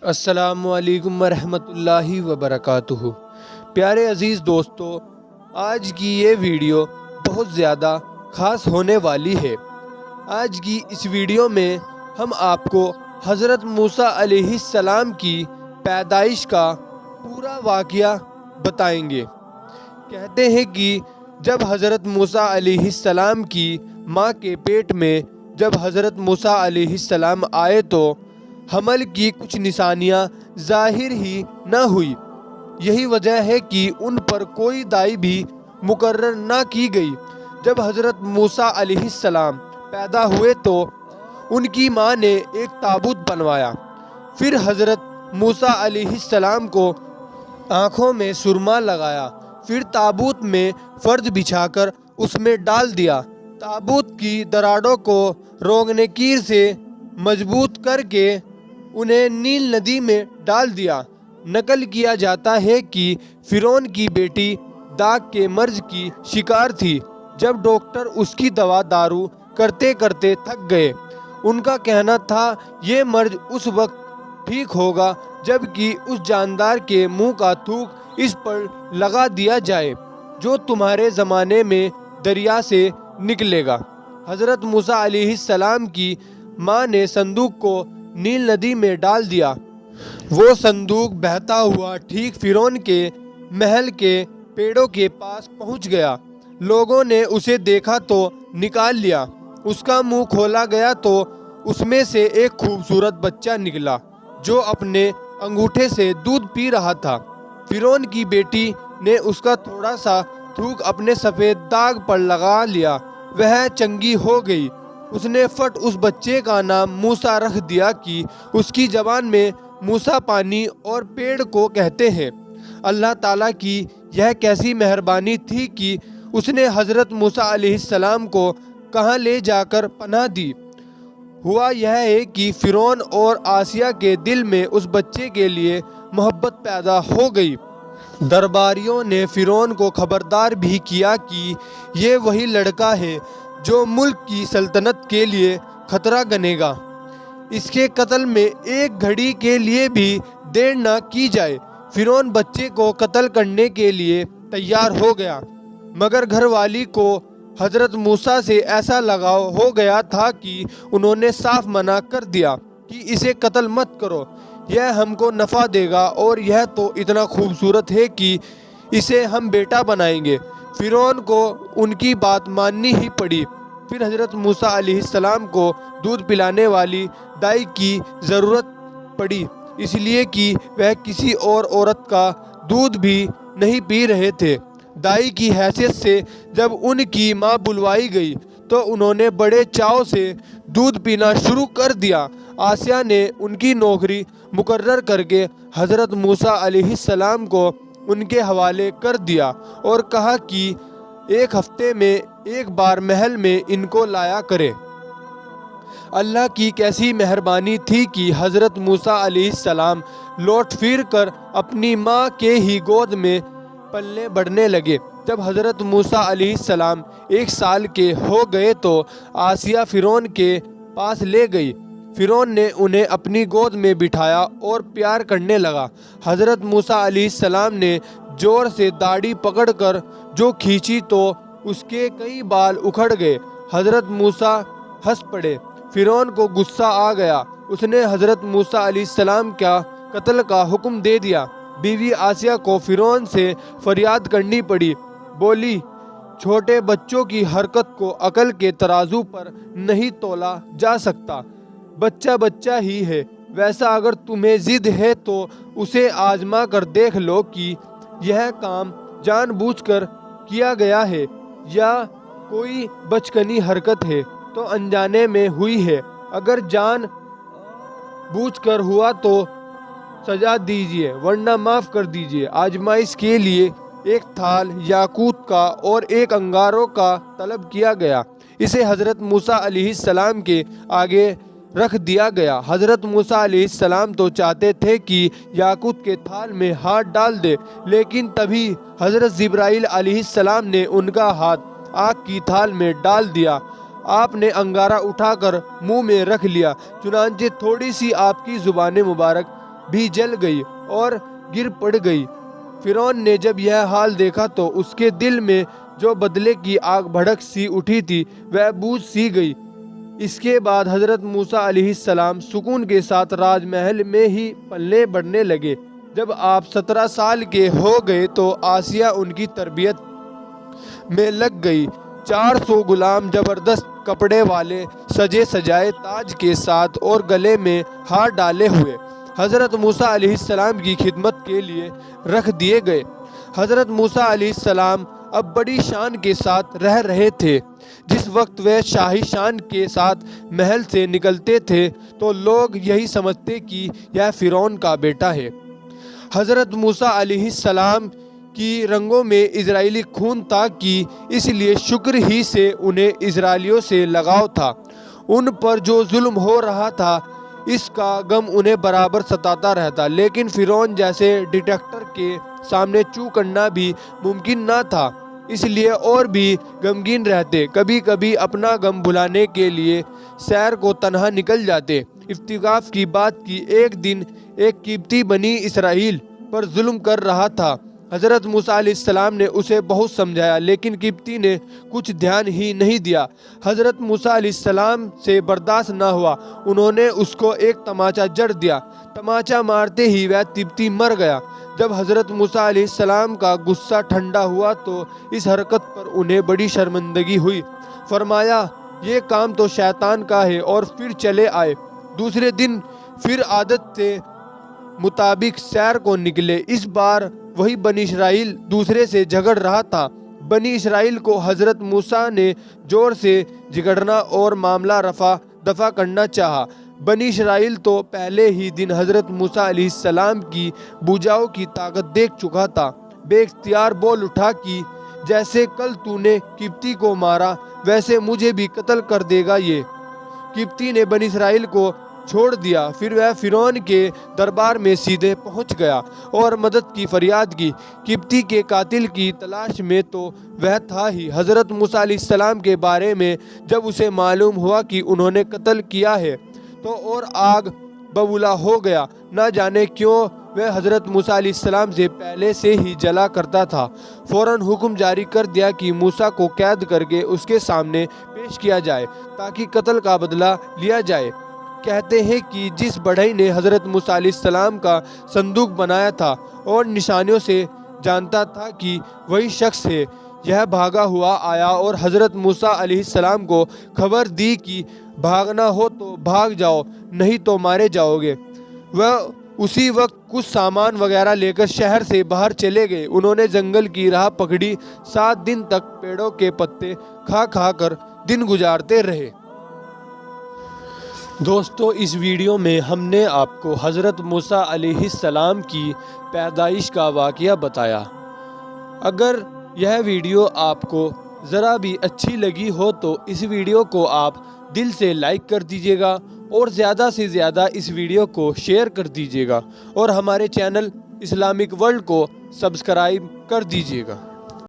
السلام علیکم ورحمۃ اللہ وبرکاتہ۔ پیارے عزیز دوستو، آج کی یہ ویڈیو بہت زیادہ خاص ہونے والی ہے۔ آج کی اس ویڈیو میں ہم آپ کو حضرت موسیٰ علیہ السلام کی پیدائش کا پورا واقعہ بتائیں گے۔ کہتے ہیں کہ جب حضرت موسیٰ علیہ السلام کی ماں کے پیٹ میں جب حضرت موسیٰ علیہ السلام آئے تو حمل کی کچھ نشانیاں ظاہر ہی نہ ہوئی۔ یہی وجہ ہے کہ ان پر کوئی دائی بھی مقرر نہ کی گئی۔ جب حضرت موسیٰ علیہ السلام پیدا ہوئے تو ان کی ماں نے ایک تابوت بنوایا۔ پھر حضرت موسیٰ علیہ السلام کو آنکھوں میں سرما لگایا، پھر تابوت میں فرش بچھا کر اس میں ڈال دیا۔ تابوت کی دراڑوں کو روغن قیر سے مضبوط کر کے انہیں نیل ندی میں ڈال دیا۔ نقل کیا جاتا ہے کہ فرعون کی بیٹی داغ کے مرض کی شکار تھی۔ جب ڈاکٹر اس کی دوا دارو کرتے کرتے تھک گئے، ان کا کہنا تھا یہ مرض اس وقت ٹھیک ہوگا جب کہ اس جاندار کے منہ کا تھوک اس پر لگا دیا جائے جو تمہارے زمانے میں دریا سے نکلے گا۔ حضرت موسیٰ علیہ السلام کی ماں نے صندوق کو نیل ندی میں ڈال دیا۔ وہ صندوق بہتا ہوا ٹھیک فرعون کے محل کے پیڑوں کے پاس پہنچ گیا۔ لوگوں نے اسے دیکھا تو نکال لیا۔ اس کا منہ کھولا گیا تو اس میں سے ایک خوبصورت بچہ نکلا جو اپنے انگوٹھے سے دودھ پی رہا تھا۔ فرعون کی بیٹی نے اس کا تھوڑا سا تھوک اپنے سفید داغ پر لگا لیا، وہ چنگی ہو گئی۔ اس نے فٹ اس بچے کا نام موسیٰ رکھ دیا کہ اس کی زبان میں موسیٰ پانی اور پیڑ کو کہتے ہیں۔ اللہ تعالیٰ کی یہ کیسی مہربانی تھی کہ اس نے حضرت موسیٰ علیہ السلام کو کہاں لے جا کر پناہ دی۔ ہوا یہ ہے کہ فرعون اور آسیہ کے دل میں اس بچے کے لیے محبت پیدا ہو گئی۔ درباریوں نے فرعون کو خبردار بھی کیا کہ یہ وہی لڑکا ہے جو ملک کی سلطنت کے لیے خطرہ گنے گا۔ اس کے قتل میں ایک گھڑی کے لیے بھی دیر نہ کی جائے۔ فرعون بچے کو قتل کرنے کے لیے تیار ہو گیا، مگر گھر والی کو حضرت موسیٰ سے ایسا لگاؤ ہو گیا تھا کہ انہوں نے صاف منع کر دیا کہ اسے قتل مت کرو، یہ ہم کو نفع دے گا اور یہ تو اتنا خوبصورت ہے کہ اسے ہم بیٹا بنائیں گے۔ فرعون کو ان کی بات ماننی ہی پڑی۔ پھر حضرت موسیٰ علیہ السلام کو دودھ پلانے والی دائی کی ضرورت پڑی، اس لیے کہ وہ کسی اور عورت کا دودھ بھی نہیں پی رہے تھے۔ دائی کی حیثیت سے جب ان کی ماں بلوائی گئی تو انہوں نے بڑے چاؤ سے دودھ پینا شروع کر دیا۔ آسیہ نے ان کی نوکری مقرر کر کے حضرت موسیٰ علیہ السلام کو ان کے حوالے کر دیا اور کہا کہ ایک ہفتے میں ایک بار محل میں ان کو لایا کرے۔ اللہ کی کیسی مہربانی تھی کہ حضرت موسیٰ علیہ السلام لوٹ پھر کر اپنی ماں کے ہی گود میں پلنے بڑھنے لگے۔ جب حضرت موسیٰ علیہ السلام 1 سال کے ہو گئے تو آسیہ فرعون کے پاس لے گئی۔ فرعون نے انہیں اپنی گود میں بٹھایا اور پیار کرنے لگا۔ حضرت موسیٰ علیہ السلام نے زور سے داڑھی پکڑ کر جو کھینچی تو اس کے کئی بال اکھڑ گئے۔ حضرت موسیٰ ہنس پڑے۔ فرعون کو غصہ آ گیا۔ اس نے حضرت موسیٰ علیہ السلام کا قتل کا حکم دے دیا۔ بیوی آسیہ کو فرعون سے فریاد کرنی پڑی، بولی چھوٹے بچوں کی حرکت کو عقل کے ترازو پر نہیں تولا جا سکتا، بچہ بچہ ہی ہے، ویسا اگر تمہیں ضد ہے تو اسے آزما کر دیکھ لو کہ یہ کام جان بوجھ کر کیا گیا ہے یا کوئی بچکنی حرکت ہے تو انجانے میں ہوئی ہے، اگر جان بوجھ کر ہوا تو سزا دیجیے ورنہ معاف کر دیجیے۔ آزمائش کے لیے ایک تھال یاقوت کا اور ایک انگاروں کا طلب کیا گیا، اسے حضرت موسیٰ علیہ السلام کے آگے رکھ دیا گیا۔ حضرت موسیٰ علیہ السلام تو چاہتے تھے کہ یاقوت کے تھال میں ہاتھ ڈال دے، لیکن تبھی حضرت جبرائیل علیہ السلام نے ان کا ہاتھ آگ کی تھال میں ڈال دیا۔ آپ نے انگارہ اٹھا کر منہ میں رکھ لیا، چنانچہ تھوڑی سی آپ کی زبان مبارک بھی جل گئی اور گر پڑ گئی۔ فرعون نے جب یہ حال دیکھا تو اس کے دل میں جو بدلے کی آگ بھڑک سی اٹھی تھی وہ بجھ سی گئی۔ اس کے بعد حضرت موسیٰ علیہ السلام سکون کے ساتھ راج محل میں ہی پلنے بڑھنے لگے۔ جب آپ 17 سال کے ہو گئے تو آسیہ ان کی تربیت میں لگ گئی۔ 400 غلام زبردست کپڑے والے، سجے سجائے تاج کے ساتھ اور گلے میں ہار ڈالے ہوئے حضرت موسیٰ علیہ السلام کی خدمت کے لیے رکھ دیے گئے۔ حضرت موسیٰ علیہ السلام اب بڑی شان کے ساتھ رہ رہے تھے۔ جس وقت وہ شاہی شان کے ساتھ محل سے نکلتے تھے تو لوگ یہی سمجھتے کہ یہ فرعون کا بیٹا ہے۔ حضرت موسیٰ علیہ السلام کی رگوں میں اسرائیلی خون تھا کہ اس لیے شکر ہی سے انہیں اسرائیلیوں سے لگاؤ تھا۔ ان پر جو ظلم ہو رہا تھا اس کا غم انہیں برابر ستاتا رہتا، لیکن فرعون جیسے ڈکٹیٹر کے سامنے چوپ کرنا بھی ممکن نہ تھا، اس لیے اور بھی غمگین رہتے۔ کبھی کبھی اپنا غم بھلانے کے لیے سیر کو تنہا نکل جاتے۔ اتفاق کی بات کہ ایک دن ایک قبطی بنی اسرائیل پر ظلم کر رہا تھا۔ حضرت موسیٰ علیہ السلام نے اسے بہت سمجھایا لیکن قبطی نے کچھ دھیان ہی نہیں دیا۔ حضرت موسیٰ علیہ السلام سے برداشت نہ ہوا، انہوں نے اس کو ایک تماچا جڑ دیا۔ تماچا مارتے ہی وہ قبطی مر گیا۔ جب حضرت موسیٰ علیہ السلام کا غصہ ٹھنڈا ہوا تو اس حرکت پر انہیں بڑی شرمندگی ہوئی۔ فرمایا یہ کام تو شیطان کا ہے اور پھر چلے آئے۔ دوسرے دن پھر عادت کے مطابق سیر کو نکلے۔ اس بار وہی بنی اسرائیل دوسرے سے جھگڑ رہا تھا۔ بنی اسرائیل کو حضرت موسیٰ نے زور سے جھگڑنا اور معاملہ رفع دفع کرنا چاہا۔ بنی اسرائیل تو پہلے ہی دن حضرت موسیٰ علیہ السلام کی بھجاؤں کی طاقت دیکھ چکا تھا۔ بے اختیار بول اٹھا کہ جیسے کل تو نے قبطی کو مارا ویسے مجھے بھی قتل کر دے گا یہ۔ قبطی نے بنی اسرائیل کو چھوڑ دیا۔ پھر وہ فرعون کے دربار میں سیدھے پہنچ گیا اور مدد کی فریاد کی۔ قبطی کے قاتل کی تلاش میں تو وہ تھا ہی۔ حضرت موسیٰ علیہ السلام کے بارے میں جب اسے معلوم ہوا کہ انہوں نے قتل کیا ہے تو اور آگ ببولا ہو گیا۔ نہ جانے کیوں وہ حضرت موسیٰ علیہ السلام سے پہلے سے ہی جلا کرتا تھا۔ فوراً حکم جاری کر دیا کہ موسیٰ کو قید کر کے اس کے سامنے پیش کیا جائے تاکہ قتل کا بدلہ لیا جائے۔ کہتے ہیں کہ جس بڑھئی نے حضرت موسیٰ علیہ السلام کا صندوق بنایا تھا اور نشانیوں سے جانتا تھا کہ وہی شخص ہے، یہ بھاگا ہوا آیا اور حضرت موسیٰ علیہ السلام کو خبر دی کہ بھاگنا ہو تو بھاگ جاؤ نہیں تو مارے جاؤ گے۔ وہ اسی وقت کچھ سامان وغیرہ لے کر شہر سے باہر چلے گئے۔ انہوں نے جنگل کی راہ پکڑی۔ 7 دن تک پیڑوں کے پتے کھا کھا کر دن گزارتے رہے۔ دوستو اس ویڈیو میں ہم نے آپ کو حضرت موسیٰ علیہ السلام کی پیدائش کا واقعہ بتایا۔ اگر یہ ویڈیو آپ کو ذرا بھی اچھی لگی ہو تو اس ویڈیو کو آپ دل سے لائک کر دیجیے گا اور زیادہ سے زیادہ اس ویڈیو کو شیئر کر دیجیے گا اور ہمارے چینل اسلامک ورلڈ کو سبسکرائب کر دیجیے گا۔